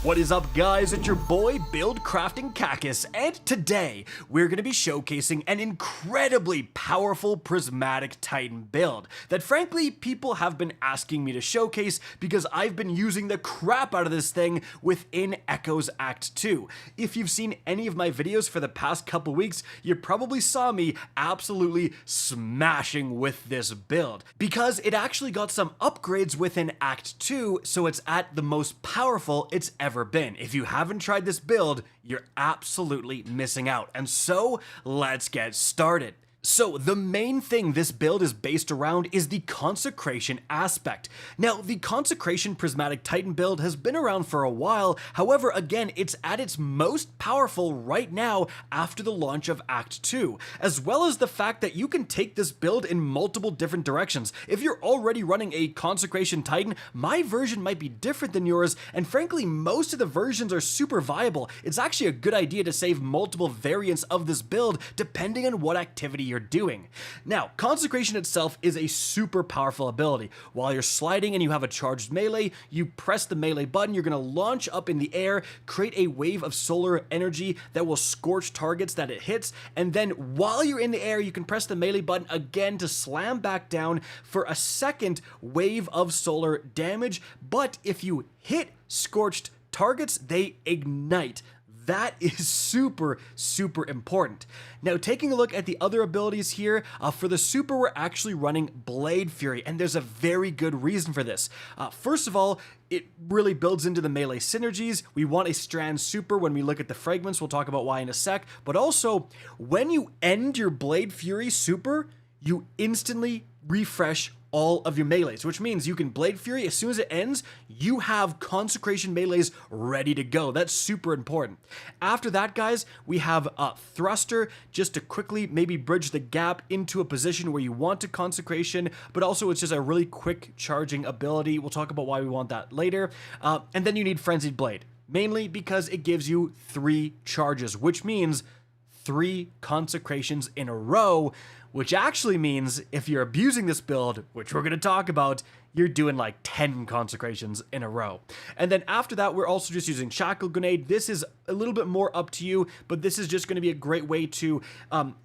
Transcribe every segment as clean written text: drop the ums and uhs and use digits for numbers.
What is up, guys? It's your boy Build Crafting Cactus, and today we're going to be showcasing an incredibly powerful Prismatic Titan build that frankly people have been asking me to showcase because I've been using the crap out of this thing within Echoes Act 2. If you've seen any of my videos for the past couple weeks, you probably saw me absolutely smashing with this build because it actually got some upgrades within Act 2, so it's at the most powerful it's ever been. If you haven't tried this build, you're absolutely missing out. And so, let's get started. So, the main thing this build is based around is the Consecration aspect. Now, the Consecration Prismatic Titan build has been around for a while, however, again, it's at its most powerful right now after the launch of Act 2, as well as the fact that you can take this build in multiple different directions. If you're already running a Consecration Titan, my version might be different than yours, and frankly, most of the versions are super viable. It's actually a good idea to save multiple variants of this build depending on what activity you're doing. Now, Consecration itself is a super powerful ability. While you're sliding and you have a charged melee, you press the melee button, you're going to launch up in the air, create a wave of solar energy that will scorch targets that it hits, and then while you're in the air, you can press the melee button again to slam back down for a second wave of solar damage, but if you hit scorched targets, they ignite. That is super important. Now, taking a look at the other abilities here, for the super, we're actually running Blade Fury, and there's a very good reason for this. First of all, it really builds into the melee synergies. We want a strand super when we look at the fragments. We'll talk about why in a sec. But also, when you end your Blade Fury super, you instantly refresh all of your melees, which means you can Blade Fury as soon as it ends, you have Consecration melees ready to go. That's super important. After that, guys, we have Thruster, just to quickly maybe bridge the gap into a position where you want to Consecration, but also it's just a really quick charging ability. We'll talk about why we want that later. And then you need Frenzied Blade, mainly because it gives you 3 charges, which means 3 Consecrations in a row, which actually means if you're abusing this build, which we're going to talk about, you're doing like 10 Consecrations in a row. And then after that, we're also just using Shackle Grenade. This is a little bit more up to you, but this is just going to be a great way to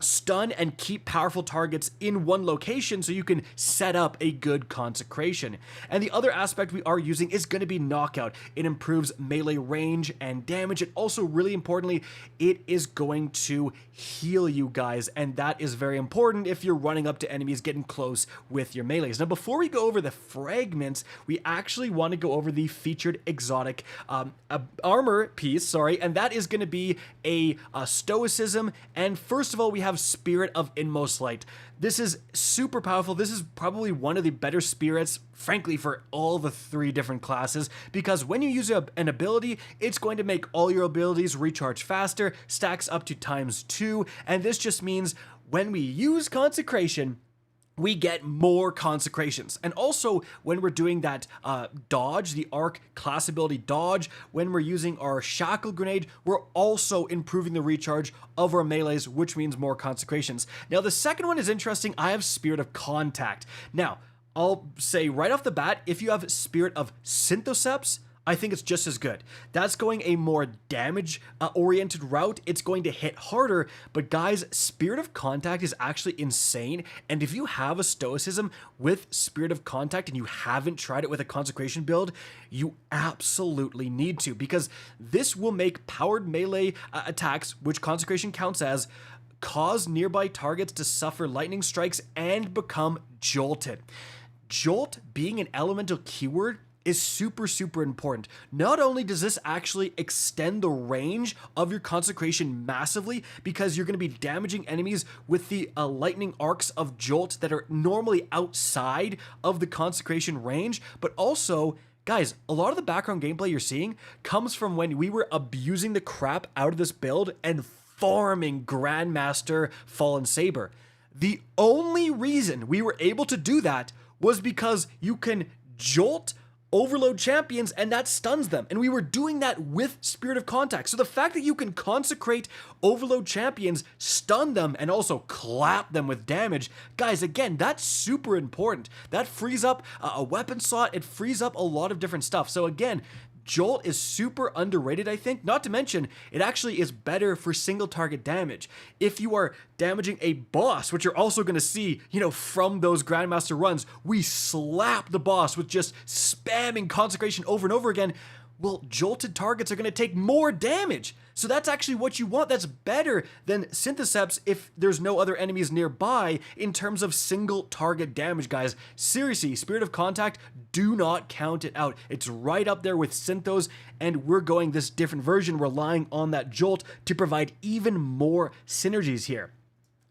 stun and keep powerful targets in one location so you can set up a good Consecration. And the other aspect we are using is going to be Knockout. It improves melee range and damage, and also really importantly, it is going to heal you guys, and that is very important if you're running up to enemies getting close with your melees. Now, before we go over the fragments, we actually want to go over the featured exotic armor piece, and that is going to be a Stoicism. And first of all, we have Spirit of Inmost Light. This is super powerful. This is probably one of the better spirits, frankly, for all the 3 different classes, because when you use an ability, it's going to make all your abilities recharge faster, stacks up to ×2, and this just means when we use Consecration, we get more Consecrations. And also, when we're doing that dodge, the arc class ability dodge, when we're using our Shackle Grenade, we're also improving the recharge of our melees, which means more Consecrations. Now, the second one is interesting. I have Spirit of Contact. Now, I'll say right off the bat, if you have Spirit of Synthoceps, I think it's just as good. That's going a more damage-oriented route. It's going to hit harder, but guys, Spirit of Contact is actually insane, and if you have a Stoicism with Spirit of Contact and you haven't tried it with a Consecration build, you absolutely need to, because this will make powered melee attacks, which Consecration counts as, cause nearby targets to suffer lightning strikes and become jolted. Jolt being an elemental keyword is super important. Not only does this actually extend the range of your Consecration massively, because you're going to be damaging enemies with the lightning arcs of Jolt that are normally outside of the Consecration range, but also, guys, a lot of the background gameplay you're seeing comes from when we were abusing the crap out of this build and farming Grandmaster Fallen Saber. The only reason we were able to do that was because you can Jolt overload champions and that stuns them, and we were doing that with Spirit of Contact. So the fact that you can consecrate overload champions, stun them, and also clap them with damage, guys, again, that's super important. That frees up a weapon slot. It frees up a lot of different stuff. So again, Jolt is super underrated, I think. Not to mention, it actually is better for single target damage. If you are damaging a boss, which you're also going to see, from those Grandmaster runs, we slap the boss with just spamming Consecration over and over again. Well, jolted targets are going to take more damage. So that's actually what you want. That's better than Syntheseps if there's no other enemies nearby in terms of single target damage, guys. Seriously, Spirit of Contact, do not count it out. It's right up there with Synthos, and we're going this different version, relying on that Jolt to provide even more synergies here.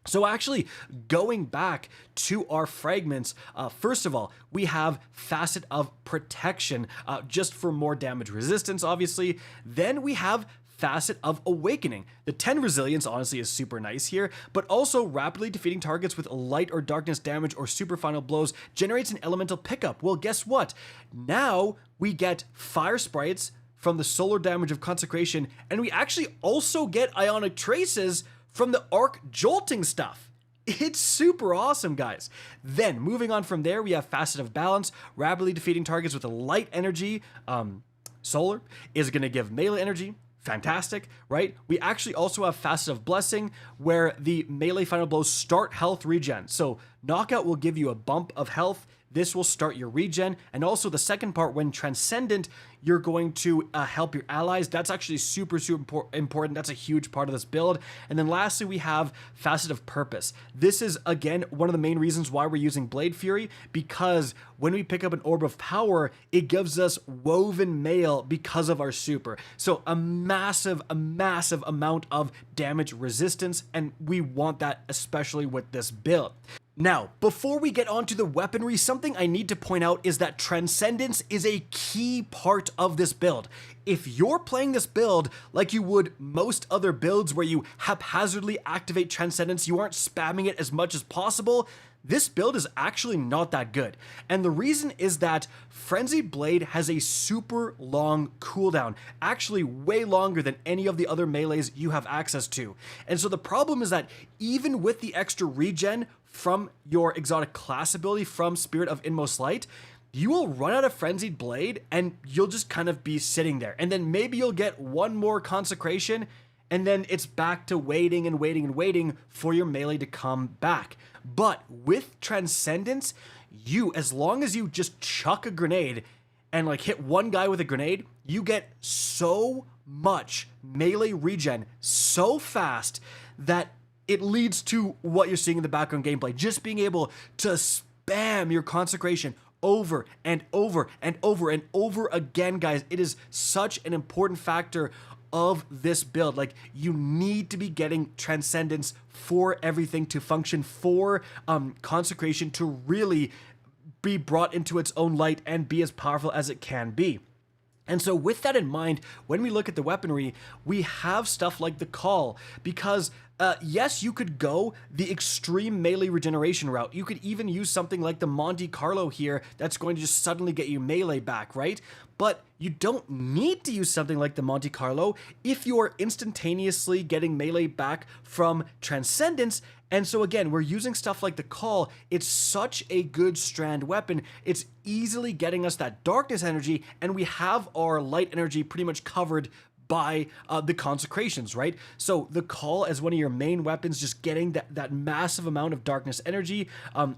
So actually, going back to our fragments, first of all, we have Facet of Protection, just for more damage resistance, obviously. Then we have Facet of Awakening. The 10 resilience honestly is super nice here, but also rapidly defeating targets with light or darkness damage or super final blows generates an elemental pickup. Well, guess what? Now we get fire sprites from the solar damage of Consecration, and we actually also get ionic traces from the arc jolting stuff. It's super awesome, guys. Then, moving on from there, we have Facet of Balance. Rapidly defeating targets with a light energy, solar, is going to give melee energy. Fantastic, right? We actually also have Facet of Blessing, where the melee final blows start health regen. So, Knockout will give you a bump of health. This will start your regen, and also the second part, when Transcendent, you're going to help your allies. That's actually super important. That's a huge part of this build. And then lastly, we have Facet of Purpose. This is, again, one of the main reasons why we're using Blade Fury, because when we pick up an Orb of Power, it gives us Woven Mail because of our super. So a massive amount of damage resistance, and we want that especially with this build. Now, before we get onto the weaponry, something I need to point out is that Transcendence is a key part of this build. If you're playing this build like you would most other builds where you haphazardly activate Transcendence, you aren't spamming it as much as possible, this build is actually not that good. And the reason is that Frenzied Blade has a super long cooldown, actually way longer than any of the other melees you have access to. And so the problem is that even with the extra regen from your exotic class ability from Spirit of Inmost Light, you will run out of Frenzied Blade and you'll just kind of be sitting there. And then maybe you'll get one more Consecration, and then it's back to waiting and waiting and waiting for your melee to come back. But with Transcendence, as long as you just chuck a grenade and like hit one guy with a grenade, you get so much melee regen so fast that it leads to what you're seeing in the background gameplay. Just being able to spam your Consecration over and over and over and over again, guys. It is such an important factor of this build. Like, you need to be getting Transcendence for everything to function, for Consecration to really be brought into its own light and be as powerful as it can be. And so with that in mind, when we look at the weaponry, we have stuff like the Call, because yes, you could go the extreme melee regeneration route. You could even use something like the Monte Carlo here that's going to just suddenly get you melee back, right? But you don't need to use something like the Monte Carlo if you are instantaneously getting melee back from Transcendence. And so again, we're using stuff like the Call. It's such a good strand weapon. It's easily getting us that darkness energy, and we have our light energy pretty much covered by the Consecrations, right? So the Call as one of your main weapons, just getting that massive amount of darkness energy.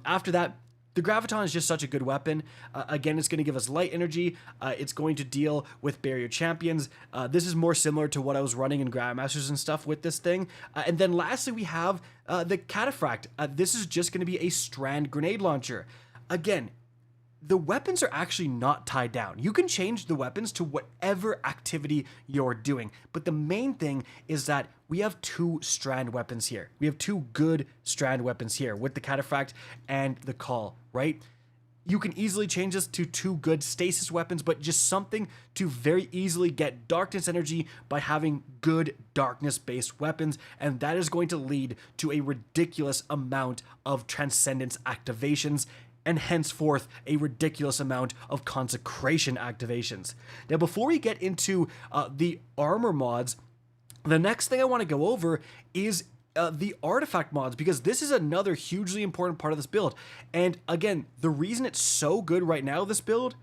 After that, the Graviton is just such a good weapon. Again, it's going to give us light energy. It's going to deal with barrier champions. This is more similar to what I was running in Grandmasters and stuff with this thing. And then lastly, we have the Cataphract. This is just going to be a strand grenade launcher. Again, the weapons are actually not tied down. You can change the weapons to whatever activity you're doing. But the main thing is that we have two strand weapons here. We have two good strand weapons here with the Cataphract and the Call, right? You can easily change this to two good stasis weapons, but just something to very easily get darkness energy by having good darkness-based weapons, and that is going to lead to a ridiculous amount of Transcendence activations, and henceforth a ridiculous amount of Consecration activations. Now, before we get into the armor mods, the next thing I want to go over is the artifact mods, because this is another hugely important part of this build. And again, the reason it's so good right now, this build,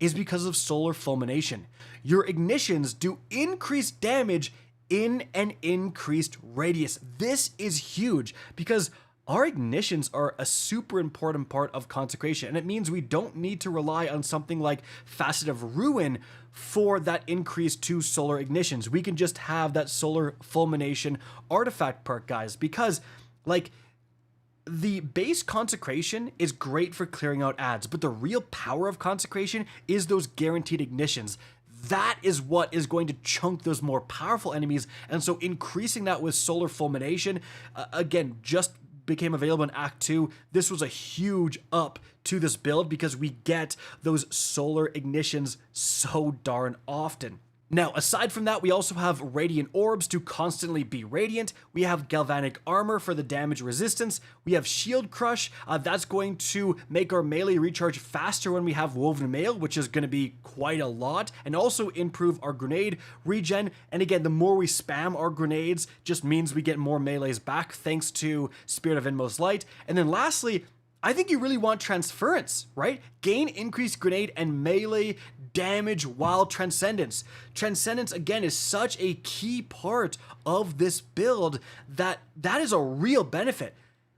is because of solar fulmination. Your ignitions do increased damage in an increased radius. This is huge because our ignitions are a super important part of Consecration, and it means we don't need to rely on something like Facet of Ruin for that increase to solar ignitions. We can just have that solar fulmination artifact perk, guys, because like the base Consecration is great for clearing out ads, but the real power of Consecration is those guaranteed ignitions. That is what is going to chunk those more powerful enemies, and so increasing that with solar fulmination, again, just became available in Act 2. This was a huge up to this build because we get those solar ignitions so darn often. Now, aside from that, we also have Radiant Orbs to constantly be radiant. We have Galvanic Armor for the damage resistance. We have Shield Crush. That's going to make our melee recharge faster when we have Woven Mail, which is going to be quite a lot, and also improve our grenade regen. And again, the more we spam our grenades just means we get more melees back thanks to Spirit of Inmost Light. And then lastly, I think you really want Transference, right? Gain increased grenade and melee damage while Transcendence. Transcendence, again, is such a key part of this build that is a real benefit.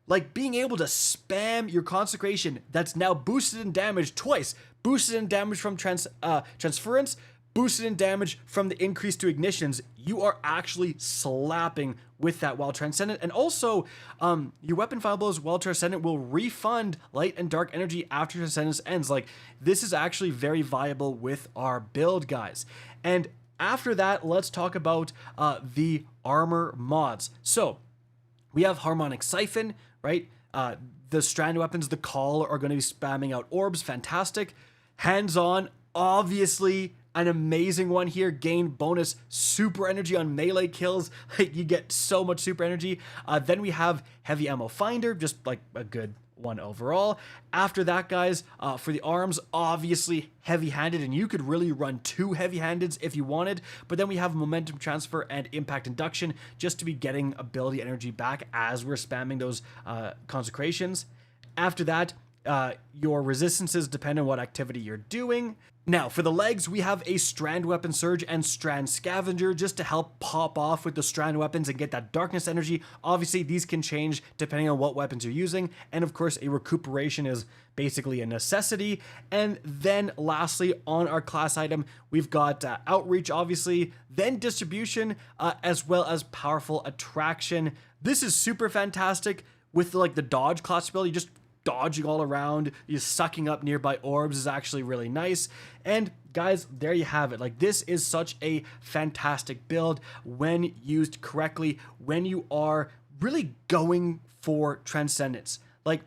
Like being able to spam your Consecration that's now boosted in damage twice. Boosted in damage from Transference, boosted in damage from the increase to ignitions. You are actually slapping with that while Transcendent. And also, your weapon file blows while Transcendent will refund light and dark energy after Transcendence ends. Like, this is actually very viable with our build, guys. And after that, let's talk about the armor mods. So, we have Harmonic Siphon, right? The strand weapons, the Call, are going to be spamming out orbs. Fantastic. Hands-on, obviously an amazing one here. Gain bonus super energy on melee kills. Like, you get so much super energy. Then we have Heavy Ammo Finder, just like a good one overall. After that, guys, for the arms, obviously heavy-handed, and you could really run 2 heavy-handeds if you wanted. But then we have Momentum Transfer and Impact Induction just to be getting ability energy back as we're spamming those Consecrations. After that, your resistances depend on what activity you're doing. Now, for the legs, we have a Strand Weapon Surge and Strand Scavenger just to help pop off with the Strand Weapons and get that Darkness energy. Obviously, these can change depending on what weapons you're using. And of course, a Recuperation is basically a necessity. And then lastly, on our class item, we've got Outreach, obviously, then Distribution, as well as Powerful Attraction. This is super fantastic with like the Dodge class ability. Just dodging all around, you sucking up nearby orbs is actually really nice. And guys, there you have it. Like, this is such a fantastic build when used correctly, when you are really going for Transcendence. Like,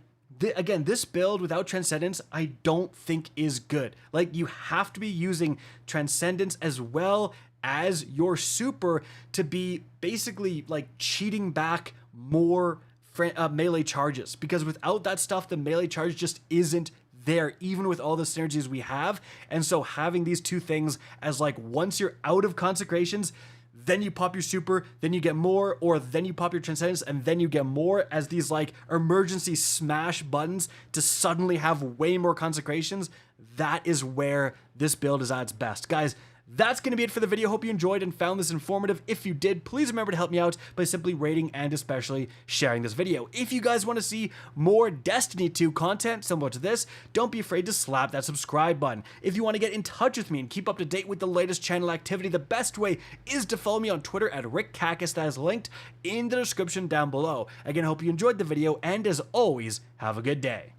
again, this build without Transcendence, I don't think is good. Like, you have to be using Transcendence as well as your super to be basically like cheating back more melee charges, because without that stuff, the melee charge just isn't there, even with all the synergies we have. And so having these two things as like, once you're out of Consecrations, then you pop your super, then you get more, or then you pop your Transcendence, and then you get more as these like emergency smash buttons to suddenly have way more Consecrations. That is where this build is at its best. Guys, that's going to be it for the video. Hope you enjoyed and found this informative. If you did, please remember to help me out by simply rating and especially sharing this video. If you guys want to see more Destiny 2 content similar to this, don't be afraid to slap that subscribe button. If you want to get in touch with me and keep up to date with the latest channel activity, the best way is to follow me on Twitter at RickCacus. That is linked in the description down below. Again, I hope you enjoyed the video, and as always, have a good day.